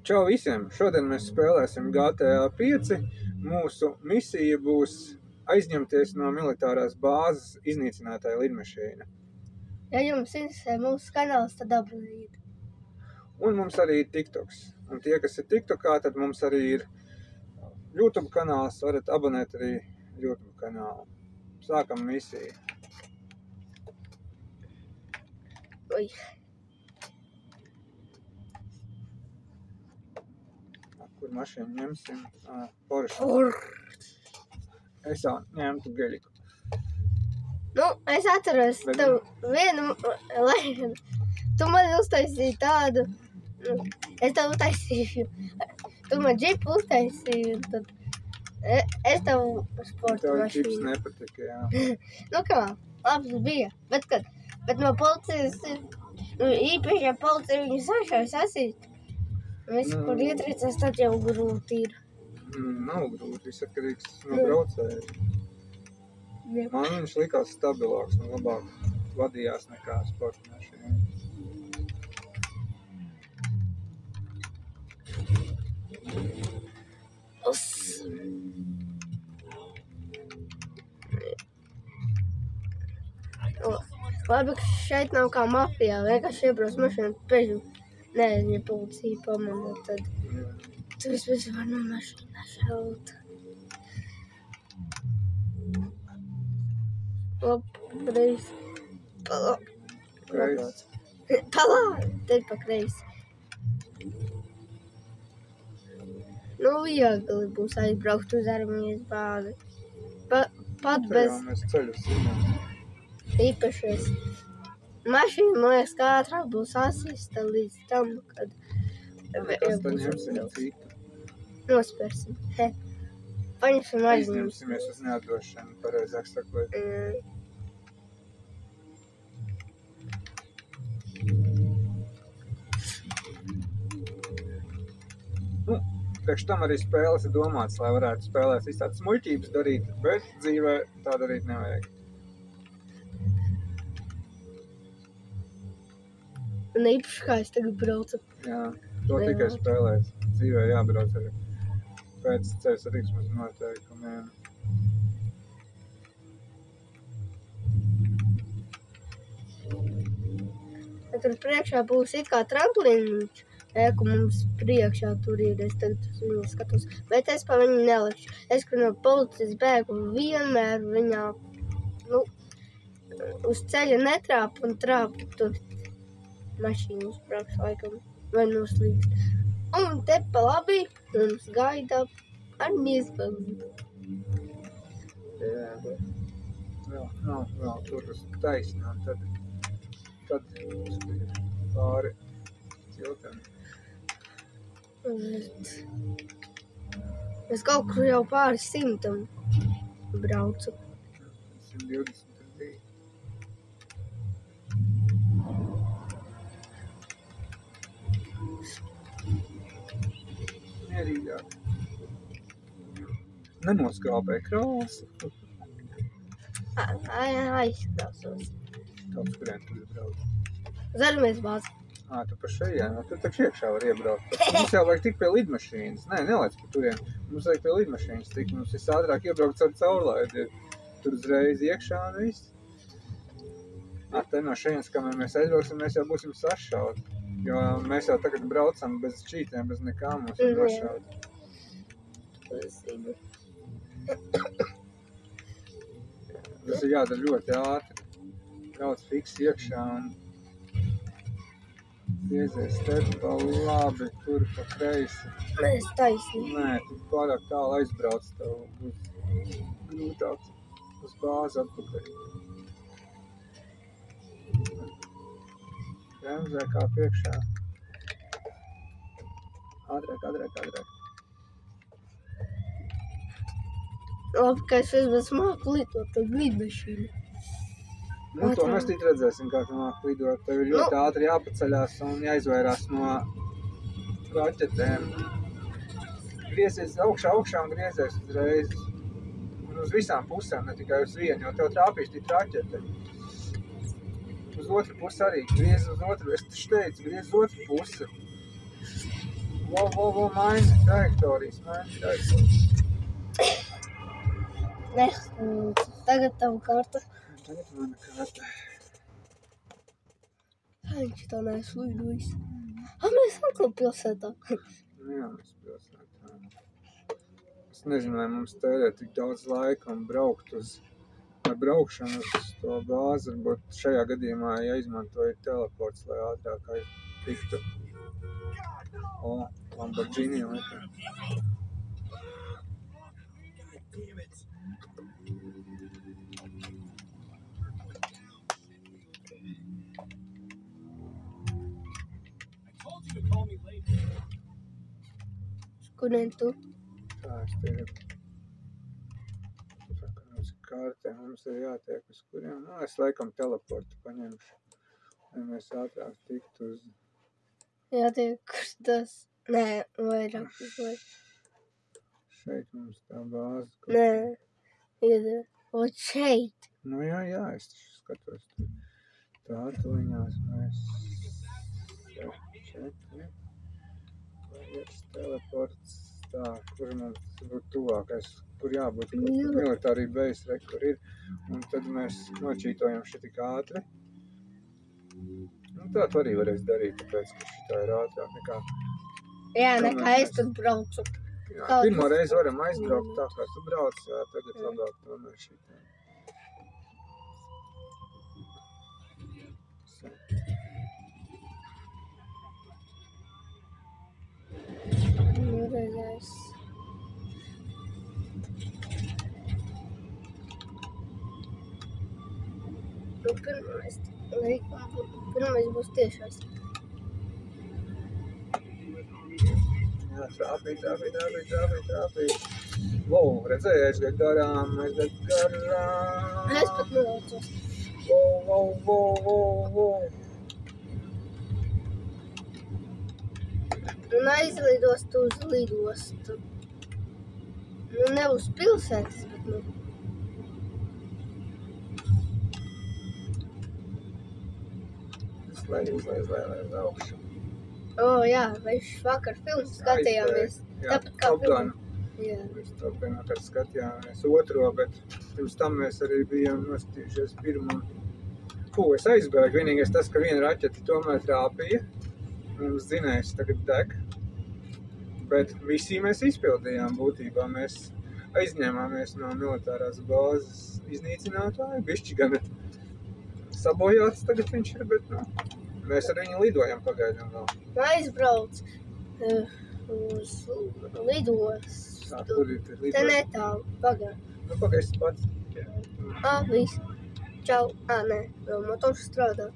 Čau visiem! Šodien mēs spēlēsim GTA 5. Mūsu misija būs aizņemties no militārās bāzes iznīcinātāja lidmašīna. Ja jums interesē mūsu kanāls, tad abonējiet. Un mums arī ir TikToks. Un tie, kas ir TikTokā, tad mums arī ir YouTube kanāls. Varat abonēt arī YouTube kanālu. Sākam misiju. Oi. Kur mašīnu ņemsim? Porsche. Es jau ņemtu Geliku. Nu, es atceros tev vienu lēnu. Tu man uztaisīji tādu. Es tev uztaisīju. Tu man džipu uztaisīji. Tad es tev sporta Tev mašīnu. džips nepatika, jā. Nu kā, labs bija. Bet no policijas, īpaši, ja policija viņu sašauj sasīt, visu, kur ietricās, tad jau grūti ir. Nav grūti, viss atkarīgs no braucēja. Man viņš likās stabilāks un labāk vadījās nekā sporta mašīna. Labi, ka šeit nav kā mafijā, vienkārši iebrauc mašīnu, pēļu. Nē, ja policija pamana, tad tu vispēc var no mašīnā šaut. Kreisi. Kreisi. Te pa kreisi. Nu, viegli būs aizbraukt uz armijas bāzi. Pat bez Mēs ceļus zinām. īpašais. Mašīna, man liekas, kā ātrāk būs asista līdz tam, kad Kas tad ņemsim citu? Nospērsim. Paņemsim aizņemt. Aizņemsimies uz neatdošanu, pareizāk sakot. Priekš tam arī spēles ir domāts, lai varētu spēlēt viss tādas muļķības darīt, bet dzīvē tā darīt nevajag. Un īpaši kā es tagad braucu. Jā, to tikai spēlēt. Dzīvē jābrauc arī pēc ceļu satiksmes noteikumiem. Tur priekšā būs it kā tramplīns, ka mums priekšā tur ir, es tagad uz viņu skatos. Bet es pa viņu nelikšu. Es, kad no policijas bēgu, vienmēr viņā, uz ceļa netrāpu un trāpu tur mašīnu uzbrauks laikam vai noslīgst. Un te pa labi mums gaida armijas bāzi. Vēl tur uz taisnā, tad pāri ciltiem. Es kaut kur jau pāri 100 braucu. 120 tur bija. Mierīgāk. Nenoskrāpēja krāsu. Aizkrāsos. Tāds, kuriem tur ir brauc. Uz armijas bāzi. Tu pa šajā, tur taču iekšā var iebraukt. Mums jau vajag tik pie lidmašīnas. Nē, nelaic pa turien. Mums vajag pie lidmašīnas tik. Mums visādrāk iebraukt ar caurlaidi. Tur uzreiz iekšā un viss. Te no šajienes, kamēr mēs aizbrauksim, mēs jau būsim sašaut. Jo mēs jau tagad braucam bez čītiem, bez nekā mums ir nošaut. Tas ir jādara ļoti ātri. Brauc fiks iekšā un griezies te pa labi, tur pa kreisi. Mēs taisni. Nē, tu pārāk tālu aizbrauc, tev būs grūtāk uz bāzi atpakaļ. Bremzē kā priekšā. Ātrāk. Labi, ka es vismaz māku lidot tad lidmašīnu. To mēs tīt redzēsim, kā tu māku lidot. Tev ir ļoti ātri jāpaceļās un jāizvairās no raķetēm. Griezies augšā un griezies uzreiz. Un uz visām pusēm, ne tikai uz vienu, jo tev trāpīs tīt raķete. Uz otru pusi arī. Griez uz otru. Es taču teicu, griez uz otru pusi. Maini trajektorijas. Nē, tagad tavu karta. Tagad mana karta. Viņš tā neesmu lidojis. Mēs atkal pilsētā. Jā, mēs pilsētā. Es nezinu, vai mums tērē tik daudz laika un braukt uz braukšanu uz to bāzi. Varbūt šajā gadījumā jāizmantoja teleports, lai ātrāk tiktu. Lamborghini laikam. Kurien tu? Tā, es tagad mums kārtē, mums ir jātiek uz kuriem. Es laikam teleportu paņemšu, lai mēs ātrāk tiktu uz... Jātiek uz tas. Nē, vairāk uzlaik. Šeit mums tā bāze. Nē, ir šeit. Nu jā, es taču skatos. Tā tuliņās mēs... Četri. Teleports, tā, kur mums būtu tuvākais, kur jābūt militārī base, kur ir, un tad mēs nočītojam šitik ātri. Tā tu arī varēs darīt, tāpēc, ka šitā ir ātrāk nekā... Jā, nekā es tad braucu. Jā, pirmo reizi varam aizbraukt tā, kā tu brauc, jā, tagad labāk tomēr šitā. Redzēs. Pirmais būs tiešais. Jā, trāpīt. Wow, redzēji, aizgad garām. Es pat nelaucos. Wow. Un aizlidos tu uz lidostu. Nu, ne uz pilsētas, bet nu. Izlaiz augšu. Jā, mēs vakar filmu skatījāmies. Tāpat kā filmu. Jā. Mēs to vakar skatījāmies otro, bet pirms tam mēs arī bijām noskatījušies pirmo. Es aizbēgu, vienīgais tas, ka viena raķete tomēr trāpīja. Mums dzinējs tagad deg, bet visi mēs izpildījām būtībā. Mēs aizņēmāmies no militārās bāzes iznīcinātāju. Bišķi gan sabojāts tagad viņš ir, bet mēs ar viņu lidojam pagaidām vēl. Aizbrauc uz lidostu. Tā, kur ir lidostu? Te netālu, pagaid. Nu, pagaid pats. Viss. Čau. Nē, vēl motors strādā.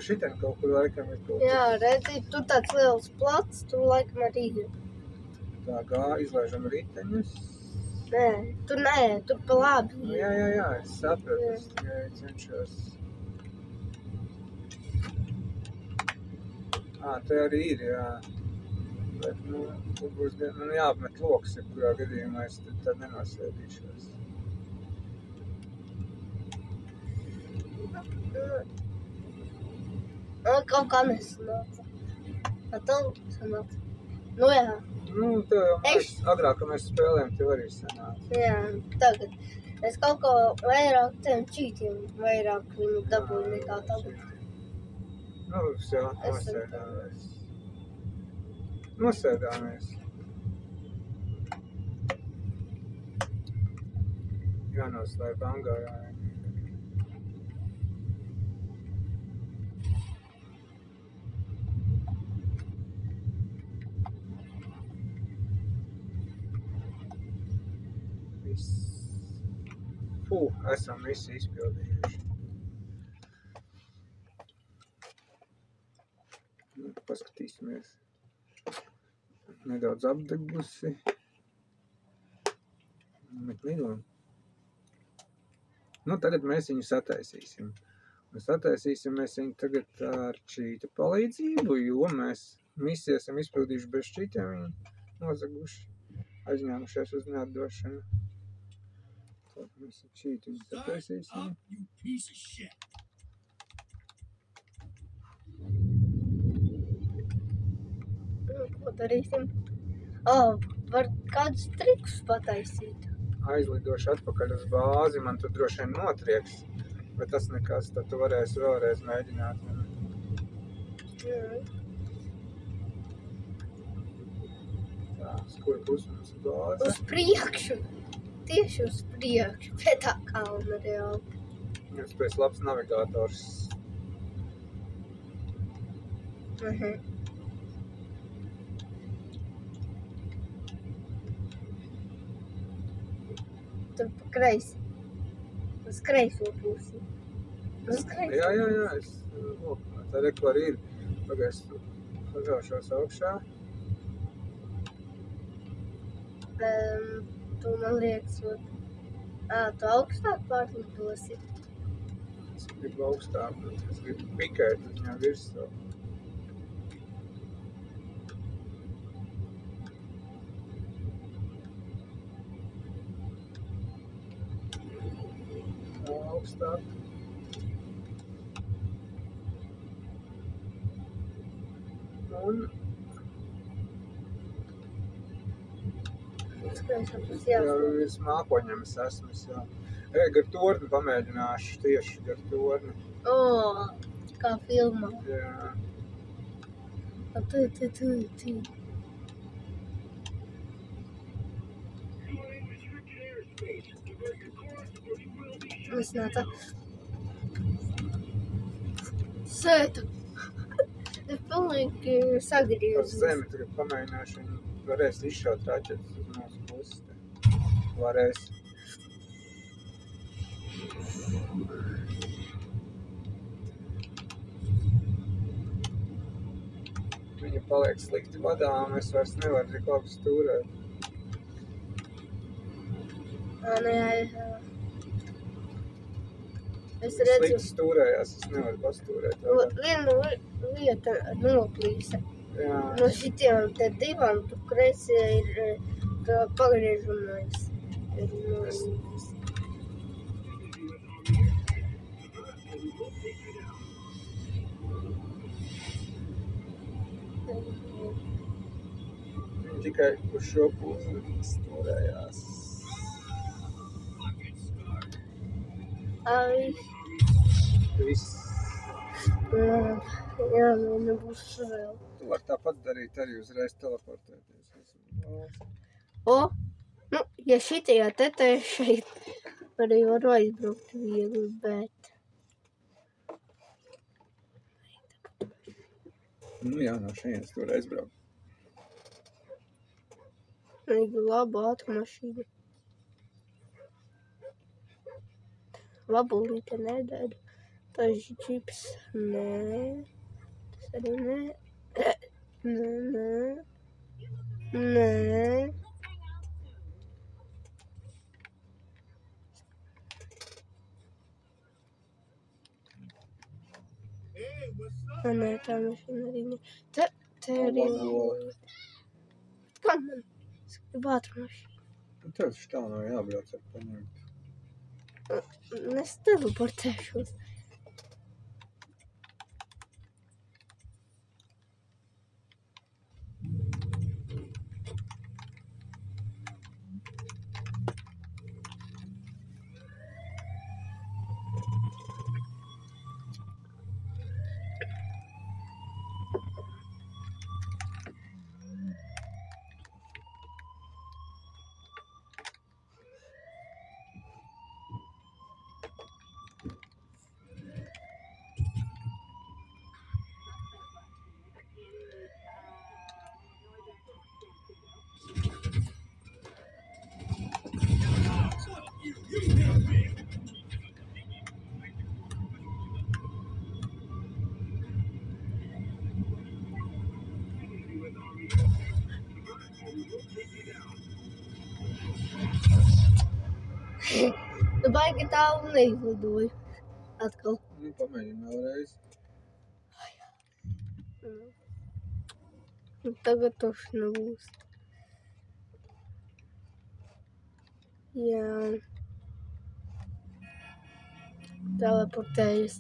Šitien kaut kur laikam ir kaut kas. Jā, redzi, tur tāds liels plats, tur laikam arī ir. Tā izlaižam riteņus. Nē, tur pa labi. Jā, es sapratu, es tikai cenšos. Te arī ir, jā. Bet, tur būs jāapmet loks, kurā gadījumā es tad nenosēdīšos. Kaut kā nesanāca. Tev sanāca. Nu jā. Agrāk, kad mēs spēlējam, tev arī sanāca. Jā, tagad. Es kaut ko vairāk tiem čītiem vairāk viņu dabūju nekā tagad. Jā, nosēdāmies. Jānoslēp angārā. Esam visi izpildījuši. Paskatīsimies. Nedaudz apdegusi. Bet lidojam. Tagad mēs viņu sataisīsim. Mēs viņu tagad ar čīta palīdzību, jo mēs visi esam izpildījuši bez čītiem, viņi nozaguši, aizņēmušies uz neatdošanu. Mēs ar čītu viņu sataisīsim. darīsim? Var kādus trikus pataisīt. Aizlidošu atpakaļ uz bāzi, man tur droši vien notrieks. Bet tas nekas, tad tu varēsi vēlreiz mēģināt. Tā, uz kuru pusi mums ir bāze? Uz priekšu. Tieši uz priekšu. Pie tā kalna reāli. Jūs pēc labs navigators. Tur pa kreisi. Uz kreiso pusi. Uz kreiso. Jā, es tā reku arī ir. Pagaies, pažaušos augšā. Tu man liekas, tu augstāk pārlidosi. Es gribu augstāk, es gribu pikēt uz viņā virsū. Augstāk. Un jā, virs mākoņiem es esmu. Gar torni pamēģināšu, tieši gar torni. Kā filmā. Jā. Tu. Es nāca. Sēta. Es pilnīgi Par sagriezu. zemi tagad pamēģināšu, viņi varēs izšaut raķetes uz mūsu pusi. Varēs. Viņa paliek slikti vadām, es vairs nevaru tik labi stūrēt. Es redzu, Slikti stūrējās, es nevaru pastūrēt. viena lieta noplīsa. Jā. No šitiem te divām tur kreisi ir pagriežamais. Viņa tikai uz šo pusi stūrējās. Viss. Jā, nebūs vēl. Tu vari tāpat darīt, arī uzreiz teleportēties. Ja šitajā te šeit arī varu aizbraukt viegli, bet... Jā, no šeit tur aizbraukt. Vajag labu automašīnu. Labulīte nedēļ. Tas džips, nē. Tas arī nē. Nē. Nē, tā mašīna arī ne. Te arī labulīte. Kā man? Es gribu automašīnu. Tev šitā nav jābrauc ar paņemt. Es teleportēšos. Tu baigi tālu neizlidoju. Atkal. Pamēģini vēlreiz. Tagad toši nebūs. Jā. Teleportējas.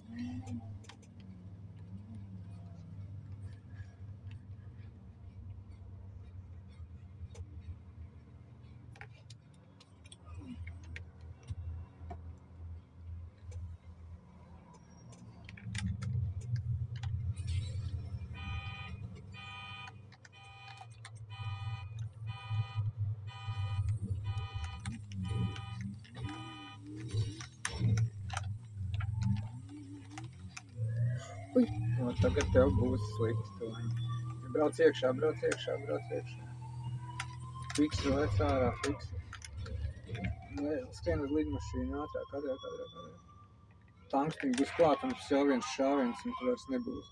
Jo tagad tev būs slikti toņi. Brauc iekšā. Fiksi lēc ārā, fiksi. Skrien uz lidmašīnu ātrāk. Tankstiņi būs klāt, un tas jau viens šāviens, un tu vairs nebūs.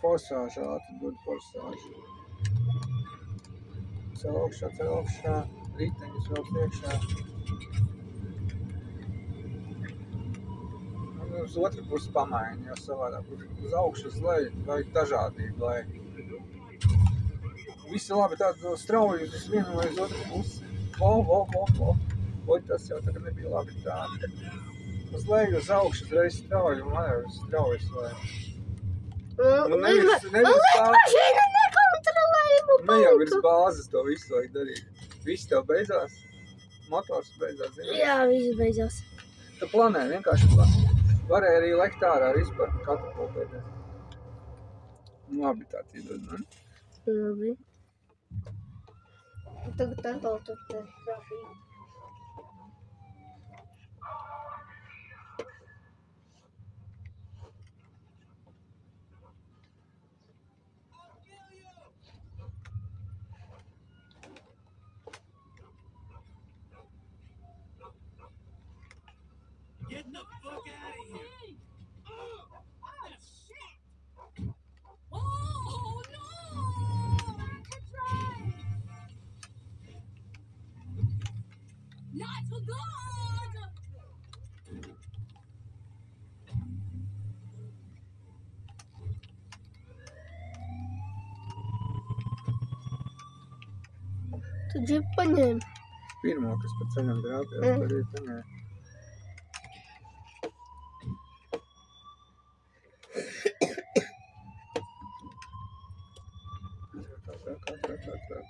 Forsāžā, ātri dod forsāžu. Cel augšā. Riteņus vēl priekšā. Un uz otru pusi pamaini, jau savādāk. Uz augšu, uz leju, vajag dažādību, lai visi labi tādu strauji uz vienu vai uz otru pusi. Oi, tas jau tagad nebija labi tādi. Uz leju, uz augšu, uzreiz strauji, un straujas, lai... Lidmašīna nekontrolējama Ne jau virs bāzes to visu vajag darīt. Viss tev beidzās? Motors beidzās, zini? Jā, viss beidzās. Tu planē, vienkārši planē. Varēja arī lekt ārā ar izpār katapultēties. Labi tā iedod, man. Labi. Tagad atkal tur te trafīgi. Get the fuck out of here! Oh, shit! Oh, no! That's right! Not so good! Tu džipu paņēmi? Pirmo, kas pa ceļam drāpjas, tad arī paņēma. Ātrāk.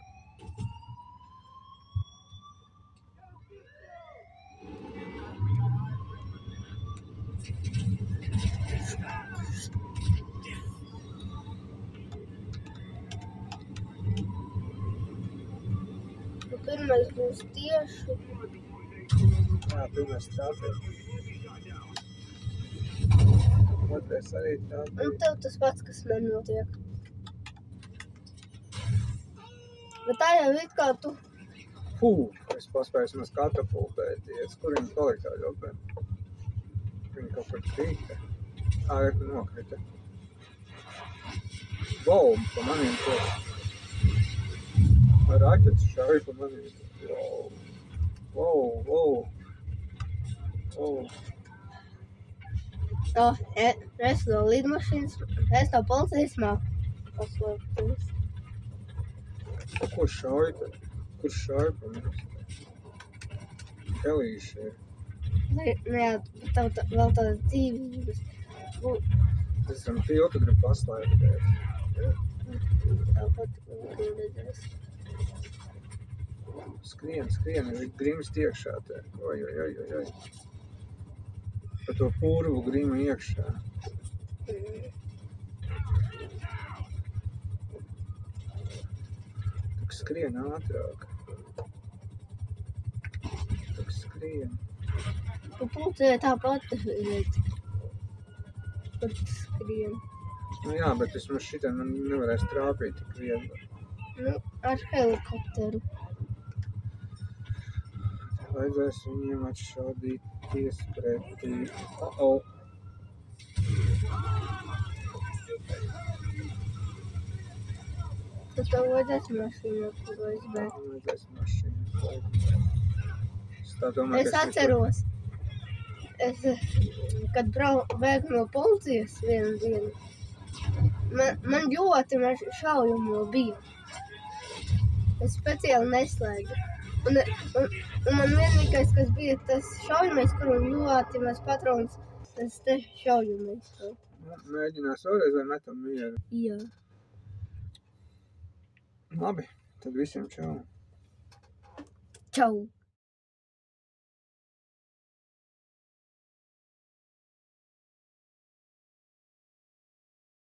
Pirmais būs tieši. Jā, pirmais trāpjas. Otrais arī trāpjas. Un tev tas pats, kas man notiek. Bet tā jau it kā tu. Es paspēju maz katapultēties. Kur viņi palika tā ļopē? Viņi kaut kur krīta. Reku nokrita. Wow, pa maniem to. Raķets šauja pa maniem. Wow. Es no lidmašīnas, es no policijas māku paslēpties. Ko šauja tad? Kur šauja pa mums? Helīši ir. Jā, tev vēl tādas dzīvības. Es esam tiltu grib paslēpties. Tāpat redzēs. Skrien, ir grims iekšā te. Oi. Pa to purvu grimu iekšā. Tak skrien ātrāk. Tu pulcē tāpat redz. Kur tu skrien. Nu jā, bet vismaz šitā man nevarēs trāpīt tik viegli. Nu, ar helikopteru. Vajadzēs viņiem atšaudīties pretī. Tad tev vajadzēs mašīnu, kur aizbēgt. Vajadzēs mašīnu. Es atceros, kad bēgu no policijas vienu dienu, man ļoti šaujamo bija. Es speciāli neslēgu. Un man vienīgais, kas bija tas šaujamais, kuram ļoti maz patrons, tas te šaujamais. Mēģinās vēlreiz vai metam mieru? Jā. Labi, tad visiem čau. Čau.